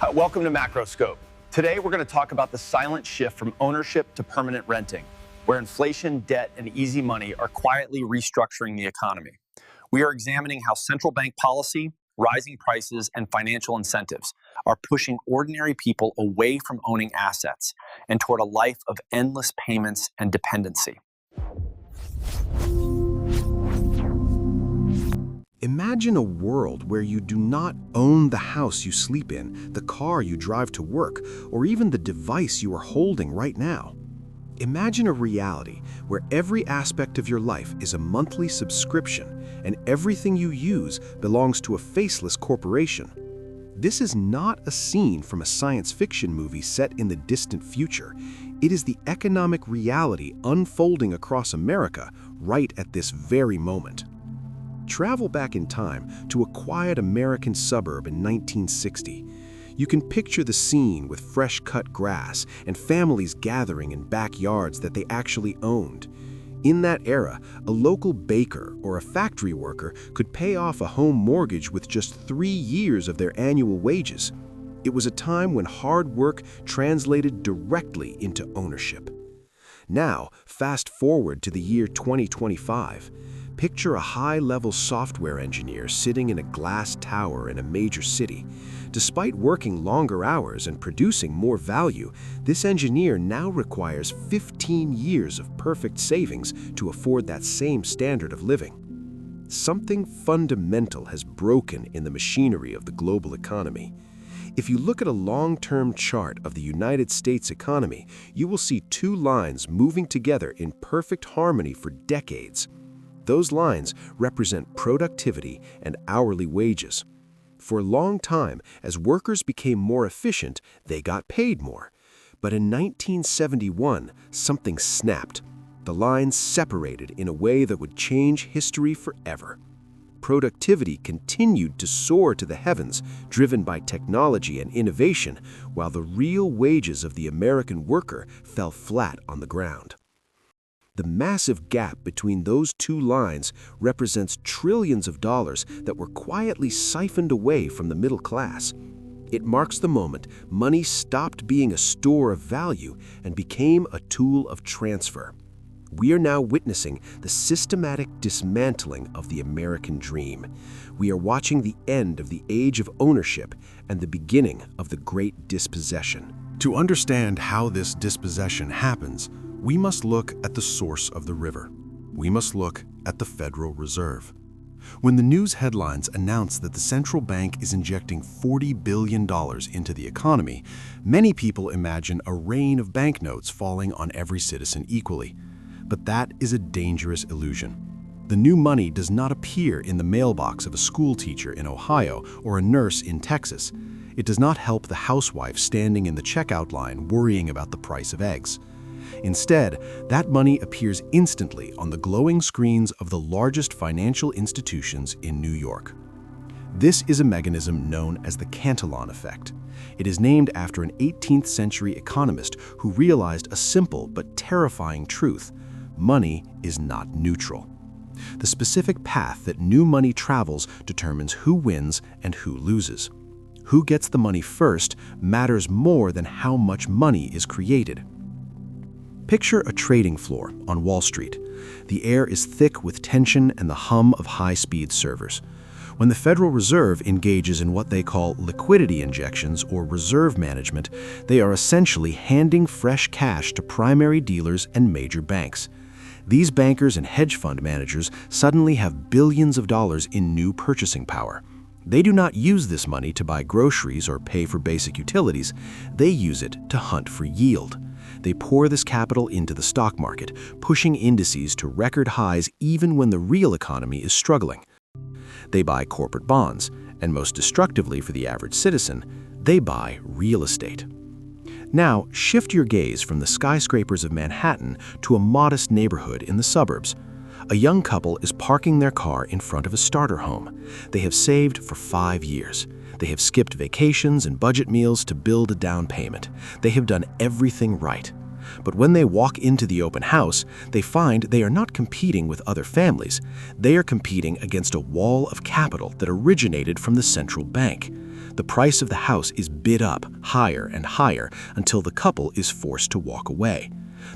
Welcome to Macroscope. Today, we're going to talk about the silent shift from ownership to permanent renting, where inflation, debt, and easy money are quietly restructuring the economy. We are examining how central bank policy, rising prices, and financial incentives are pushing ordinary people away from owning assets and toward a life of endless payments and dependency. Imagine a world where you do not own the house you sleep in, the car you drive to work, or even the device you are holding right now. Imagine a reality where every aspect of your life is a monthly subscription and everything you use belongs to a faceless corporation. This is not a scene from a science fiction movie set in the distant future. It is the economic reality unfolding across America right at this very moment. Travel back in time to a quiet American suburb in 1960. You can picture the scene with fresh-cut grass and families gathering in backyards that they actually owned. In that era, a local baker or a factory worker could pay off a home mortgage with just 3 years of their annual wages. It was a time when hard work translated directly into ownership. Now, fast forward to the year 2025. Picture a high-level software engineer sitting in a glass tower in a major city. Despite working longer hours and producing more value, this engineer now requires 15 years of perfect savings to afford that same standard of living. Something fundamental has broken in the machinery of the global economy. If you look at a long-term chart of the United States economy, you will see two lines moving together in perfect harmony for decades. Those lines represent productivity and hourly wages. For a long time, as workers became more efficient, they got paid more. But in 1971, something snapped. The lines separated in a way that would change history forever. Productivity continued to soar to the heavens, driven by technology and innovation, while the real wages of the American worker fell flat on the ground. The massive gap between those two lines represents trillions of dollars that were quietly siphoned away from the middle class. It marks the moment money stopped being a store of value and became a tool of transfer. We are now witnessing the systematic dismantling of the American dream. We are watching the end of the age of ownership and the beginning of the great dispossession. To understand how this dispossession happens, we must look at the source of the river. We must look at the Federal Reserve. When the news headlines announce that the central bank is injecting $40 billion into the economy, many people imagine a rain of banknotes falling on every citizen equally. But that is a dangerous illusion. The new money does not appear in the mailbox of a school teacher in Ohio or a nurse in Texas. It does not help the housewife standing in the checkout line worrying about the price of eggs. Instead, that money appears instantly on the glowing screens of the largest financial institutions in New York. This is a mechanism known as the Cantillon effect. It is named after an 18th century economist who realized a simple but terrifying truth: money is not neutral. The specific path that new money travels determines who wins and who loses. Who gets the money first matters more than how much money is created. Picture a trading floor on Wall Street. The air is thick with tension and the hum of high-speed servers. When the Federal Reserve engages in what they call liquidity injections or reserve management, they are essentially handing fresh cash to primary dealers and major banks. These bankers and hedge fund managers suddenly have billions of dollars in new purchasing power. They do not use this money to buy groceries or pay for basic utilities. They use it to hunt for yield. They pour this capital into the stock market, pushing indices to record highs even when the real economy is struggling. They buy corporate bonds, and most destructively for the average citizen, they buy real estate. Now, shift your gaze from the skyscrapers of Manhattan to a modest neighborhood in the suburbs. A young couple is parking their car in front of a starter home. They have saved for 5 years. They have skipped vacations and budget meals to build a down payment. They have done everything right. But when they walk into the open house, they find they are not competing with other families. They are competing against a wall of capital that originated from the central bank. The price of the house is bid up higher and higher until the couple is forced to walk away.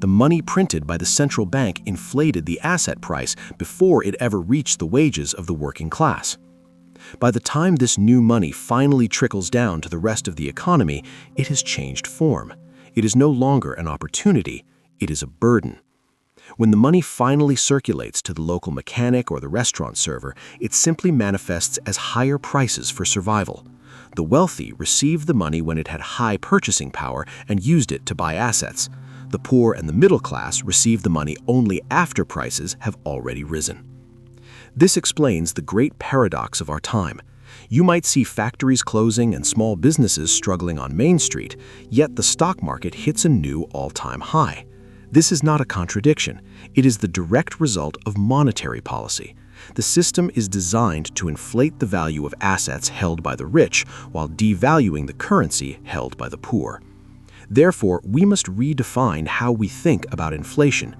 The money printed by the central bank inflated the asset price before it ever reached the wages of the working class. By the time this new money finally trickles down to the rest of the economy, it has changed form. It is no longer an opportunity, it is a burden. When the money finally circulates to the local mechanic or the restaurant server, it simply manifests as higher prices for survival. The wealthy received the money when it had high purchasing power and used it to buy assets. The poor and the middle class receive the money only after prices have already risen. This explains the great paradox of our time. You might see factories closing and small businesses struggling on Main Street, yet the stock market hits a new all-time high. This is not a contradiction. It is the direct result of monetary policy. The system is designed to inflate the value of assets held by the rich while devaluing the currency held by the poor. Therefore, we must redefine how we think about inflation.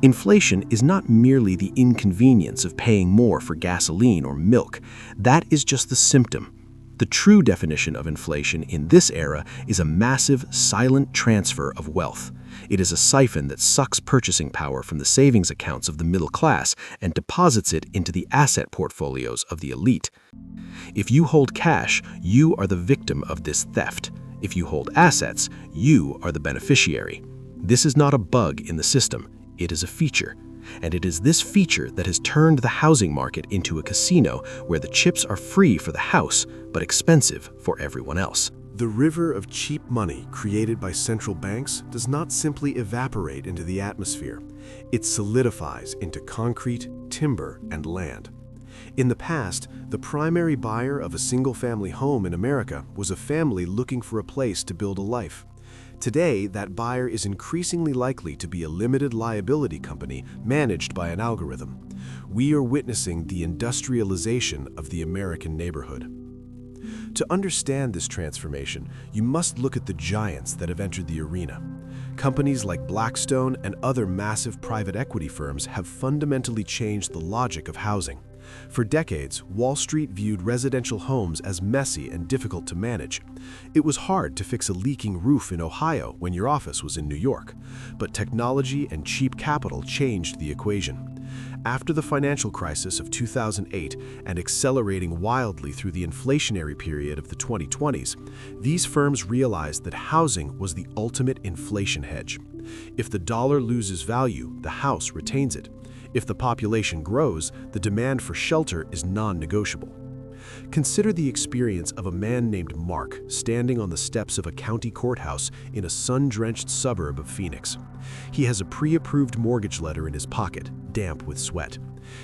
Inflation is not merely the inconvenience of paying more for gasoline or milk. That is just the symptom. The true definition of inflation in this era is a massive, silent transfer of wealth. It is a siphon that sucks purchasing power from the savings accounts of the middle class and deposits it into the asset portfolios of the elite. If you hold cash, you are the victim of this theft. If you hold assets, you are the beneficiary. This is not a bug in the system. It is a feature. And it is this feature that has turned the housing market into a casino where the chips are free for the house, but expensive for everyone else. The river of cheap money created by central banks does not simply evaporate into the atmosphere. It solidifies into concrete, timber, and land. In the past, the primary buyer of a single-family home in America was a family looking for a place to build a life. Today, that buyer is increasingly likely to be a limited liability company managed by an algorithm. We are witnessing the industrialization of the American neighborhood. To understand this transformation, you must look at the giants that have entered the arena. Companies like Blackstone and other massive private equity firms have fundamentally changed the logic of housing. For decades, Wall Street viewed residential homes as messy and difficult to manage. It was hard to fix a leaking roof in Ohio when your office was in New York. But technology and cheap capital changed the equation. After the financial crisis of 2008 and accelerating wildly through the inflationary period of the 2020s, these firms realized that housing was the ultimate inflation hedge. If the dollar loses value, the house retains it. If the population grows, the demand for shelter is non-negotiable. Consider the experience of a man named Mark standing on the steps of a county courthouse in a sun-drenched suburb of Phoenix. He has a pre-approved mortgage letter in his pocket, damp with sweat.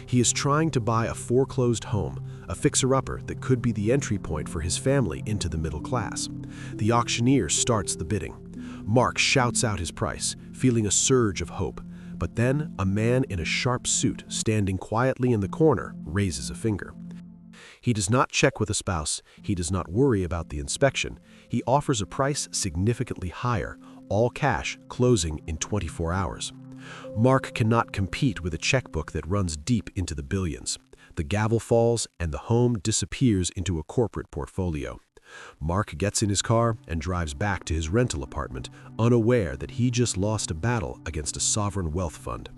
He is trying to buy a foreclosed home, a fixer-upper that could be the entry point for his family into the middle class. The auctioneer starts the bidding. Mark shouts out his price, feeling a surge of hope. But then, a man in a sharp suit, standing quietly in the corner, raises a finger. He does not check with a spouse. He does not worry about the inspection. He offers a price significantly higher, all cash, closing in 24 hours. Mark cannot compete with a checkbook that runs deep into the billions. The gavel falls, and the home disappears into a corporate portfolio. Mark gets in his car and drives back to his rental apartment, unaware that he just lost a battle against a sovereign wealth fund.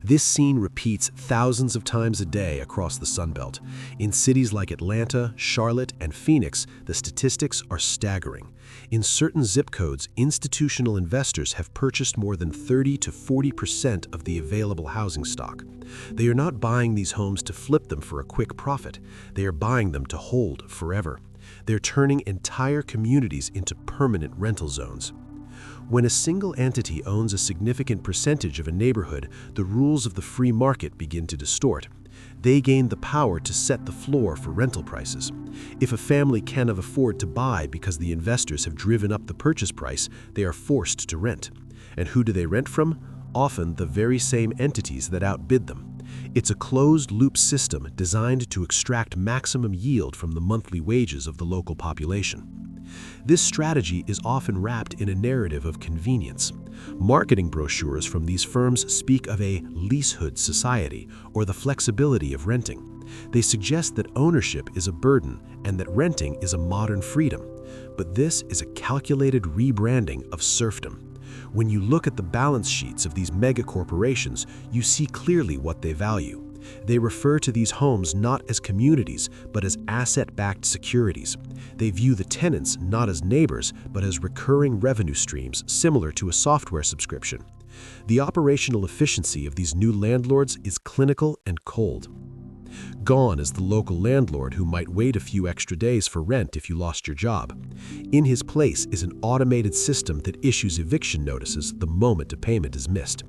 This scene repeats thousands of times a day across the Sun Belt. In cities like Atlanta, Charlotte, and Phoenix, the statistics are staggering. In certain zip codes, institutional investors have purchased more than 30 to 40% of the available housing stock. They are not buying these homes to flip them for a quick profit. They are buying them to hold forever. They're turning entire communities into permanent rental zones. When a single entity owns a significant percentage of a neighborhood, the rules of the free market begin to distort. They gain the power to set the floor for rental prices. If a family cannot afford to buy because the investors have driven up the purchase price, they are forced to rent. And who do they rent from? Often the very same entities that outbid them. It's a closed-loop system designed to extract maximum yield from the monthly wages of the local population. This strategy is often wrapped in a narrative of convenience. Marketing brochures from these firms speak of a leasehood society or the flexibility of renting. They suggest that ownership is a burden and that renting is a modern freedom. But this is a calculated rebranding of serfdom. When you look at the balance sheets of these mega corporations, you see clearly what they value. They refer to these homes not as communities, but as asset-backed securities. They view the tenants not as neighbors, but as recurring revenue streams similar to a software subscription. The operational efficiency of these new landlords is clinical and cold. Gone is the local landlord who might wait a few extra days for rent if you lost your job. In his place is an automated system that issues eviction notices the moment a payment is missed.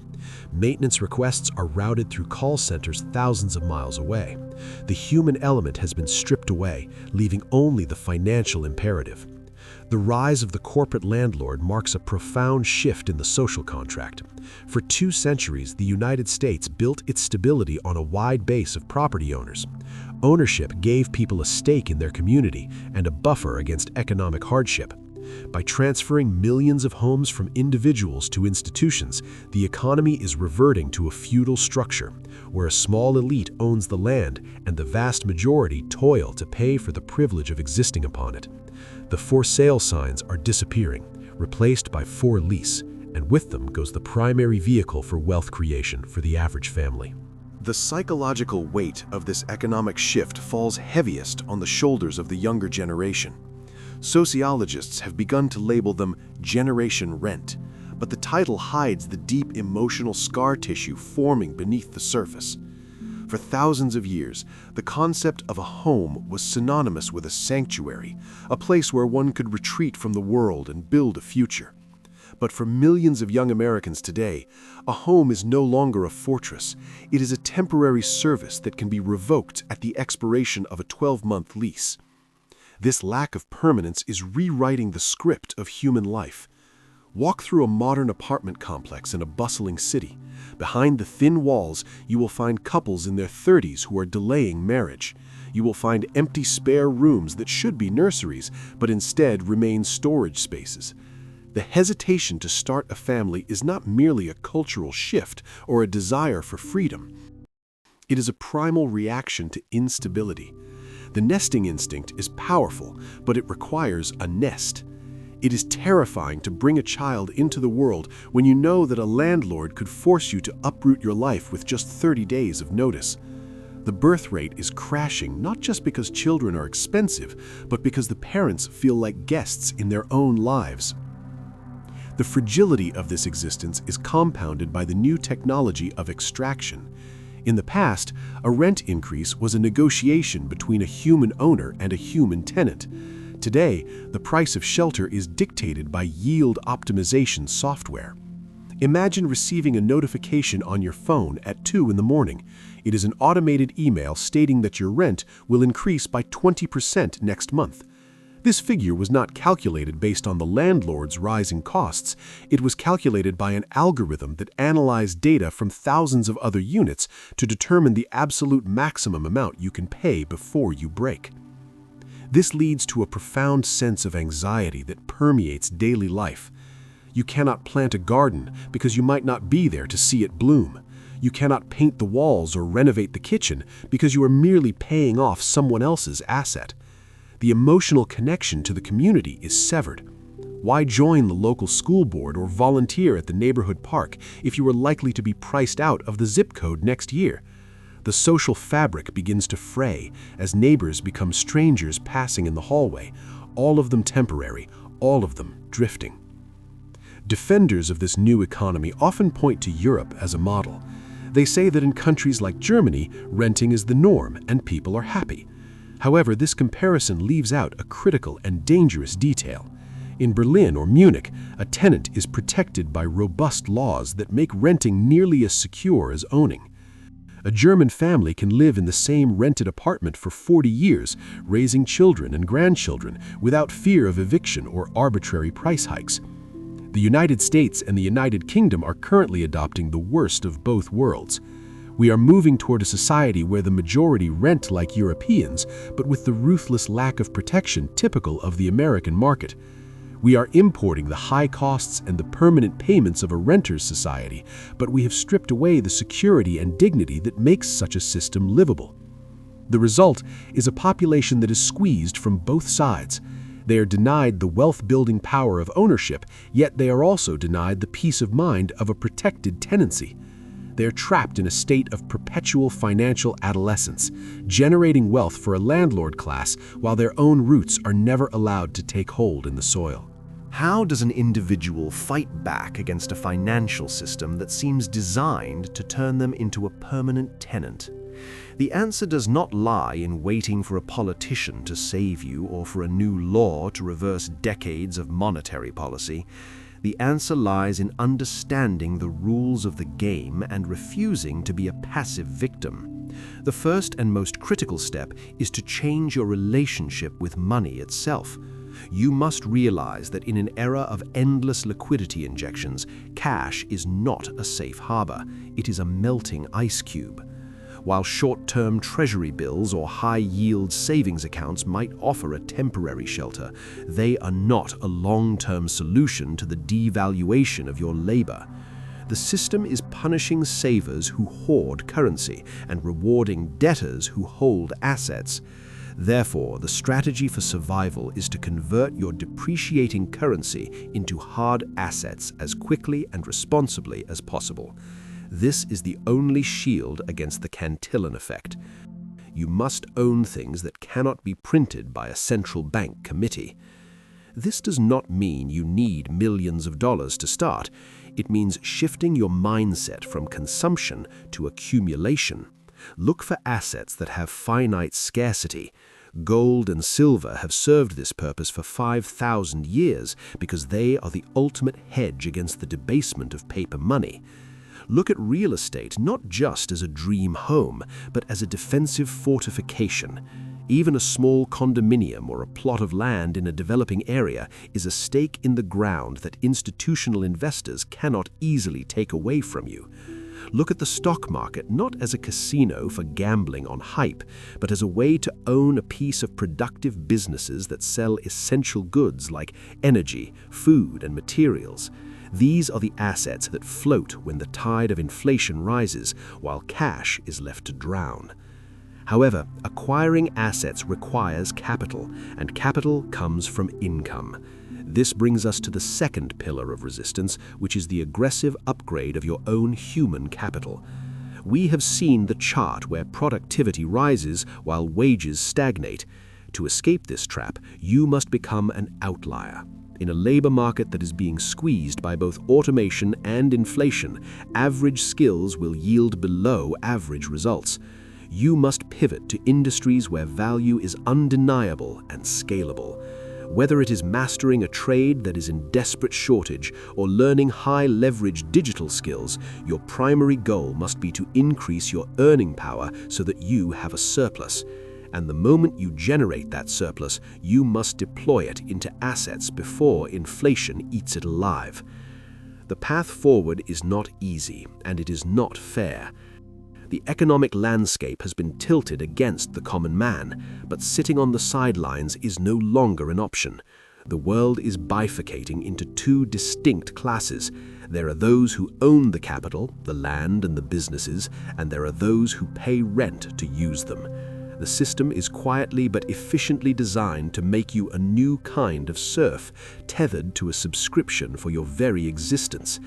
Maintenance requests are routed through call centers thousands of miles away. The human element has been stripped away, leaving only the financial imperative. The rise of the corporate landlord marks a profound shift in the social contract. For 2 centuries, the United States built its stability on a wide base of property owners. Ownership gave people a stake in their community and a buffer against economic hardship. By transferring millions of homes from individuals to institutions, the economy is reverting to a feudal structure, where a small elite owns the land and the vast majority toil to pay for the privilege of existing upon it. The for sale signs are disappearing, replaced by for lease, and with them goes the primary vehicle for wealth creation for the average family. The psychological weight of this economic shift falls heaviest on the shoulders of the younger generation. Sociologists have begun to label them Generation Rent, but the title hides the deep emotional scar tissue forming beneath the surface. For thousands of years, the concept of a home was synonymous with a sanctuary, a place where one could retreat from the world and build a future. But for millions of young Americans today, a home is no longer a fortress. It is a temporary service that can be revoked at the expiration of a 12-month lease. This lack of permanence is rewriting the script of human life. Walk through a modern apartment complex in a bustling city. Behind the thin walls, you will find couples in their 30s who are delaying marriage. You will find empty spare rooms that should be nurseries, but instead remain storage spaces. The hesitation to start a family is not merely a cultural shift or a desire for freedom. It is a primal reaction to instability. The nesting instinct is powerful, but it requires a nest. It is terrifying to bring a child into the world when you know that a landlord could force you to uproot your life with just 30 days of notice. The birth rate is crashing not just because children are expensive, but because the parents feel like guests in their own lives. The fragility of this existence is compounded by the new technology of extraction. In the past, a rent increase was a negotiation between a human owner and a human tenant. Today, the price of shelter is dictated by yield optimization software. Imagine receiving a notification on your phone at 2 in the morning. It is an automated email stating that your rent will increase by 20% next month. This figure was not calculated based on the landlord's rising costs. It was calculated by an algorithm that analyzed data from thousands of other units to determine the absolute maximum amount you can pay before you break. This leads to a profound sense of anxiety that permeates daily life. You cannot plant a garden because you might not be there to see it bloom. You cannot paint the walls or renovate the kitchen because you are merely paying off someone else's asset. The emotional connection to the community is severed. Why join the local school board or volunteer at the neighborhood park if you are likely to be priced out of the zip code next year? The social fabric begins to fray as neighbors become strangers passing in the hallway, all of them temporary, all of them drifting. Defenders of this new economy often point to Europe as a model. They say that in countries like Germany, renting is the norm and people are happy. However, this comparison leaves out a critical and dangerous detail. In Berlin or Munich, a tenant is protected by robust laws that make renting nearly as secure as owning. A German family can live in the same rented apartment for 40 years, raising children and grandchildren without fear of eviction or arbitrary price hikes. The United States and the United Kingdom are currently adopting the worst of both worlds. We are moving toward a society where the majority rent like Europeans, but with the ruthless lack of protection typical of the American market. We are importing the high costs and the permanent payments of a renter's society, but we have stripped away the security and dignity that makes such a system livable. The result is a population that is squeezed from both sides. They are denied the wealth-building power of ownership, yet they are also denied the peace of mind of a protected tenancy. They are trapped in a state of perpetual financial adolescence, generating wealth for a landlord class while their own roots are never allowed to take hold in the soil. How does an individual fight back against a financial system that seems designed to turn them into a permanent tenant? The answer does not lie in waiting for a politician to save you or for a new law to reverse decades of monetary policy. The answer lies in understanding the rules of the game and refusing to be a passive victim. The first and most critical step is to change your relationship with money itself. You must realize that in an era of endless liquidity injections, cash is not a safe harbor. It is a melting ice cube. While short-term treasury bills or high-yield savings accounts might offer a temporary shelter, they are not a long-term solution to the devaluation of your labor. The system is punishing savers who hoard currency and rewarding debtors who hold assets. Therefore, the strategy for survival is to convert your depreciating currency into hard assets as quickly and responsibly as possible. This is the only shield against the Cantillon effect. You must own things that cannot be printed by a central bank committee. This does not mean you need millions of dollars to start. It means shifting your mindset from consumption to accumulation. Look for assets that have finite scarcity. Gold and silver have served this purpose for 5,000 years because they are the ultimate hedge against the debasement of paper money. Look at real estate not just as a dream home, but as a defensive fortification. Even a small condominium or a plot of land in a developing area is a stake in the ground that institutional investors cannot easily take away from you. Look at the stock market not as a casino for gambling on hype, but as a way to own a piece of productive businesses that sell essential goods like energy, food, and materials. These are the assets that float when the tide of inflation rises, while cash is left to drown. However, acquiring assets requires capital, and capital comes from income. This brings us to the second pillar of resistance, which is the aggressive upgrade of your own human capital. We have seen the chart where productivity rises while wages stagnate. To escape this trap, you must become an outlier. In a labor market that is being squeezed by both automation and inflation, average skills will yield below average results. You must pivot to industries where value is undeniable and scalable. Whether it is mastering a trade that is in desperate shortage or learning high-leverage digital skills, your primary goal must be to increase your earning power so that you have a surplus. And the moment you generate that surplus, you must deploy it into assets before inflation eats it alive. The path forward is not easy, and it is not fair. The economic landscape has been tilted against the common man, but sitting on the sidelines is no longer an option. The world is bifurcating into two distinct classes. There are those who own the capital, the land and the businesses, and there are those who pay rent to use them. The system is quietly but efficiently designed to make you a new kind of serf, tethered to a subscription for your very existence.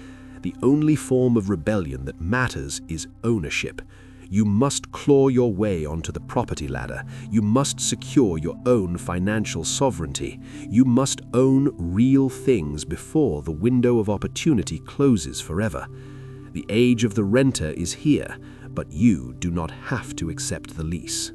The only form of rebellion that matters is ownership. You must claw your way onto the property ladder. You must secure your own financial sovereignty. You must own real things before the window of opportunity closes forever. The age of the renter is here, but you do not have to accept the lease.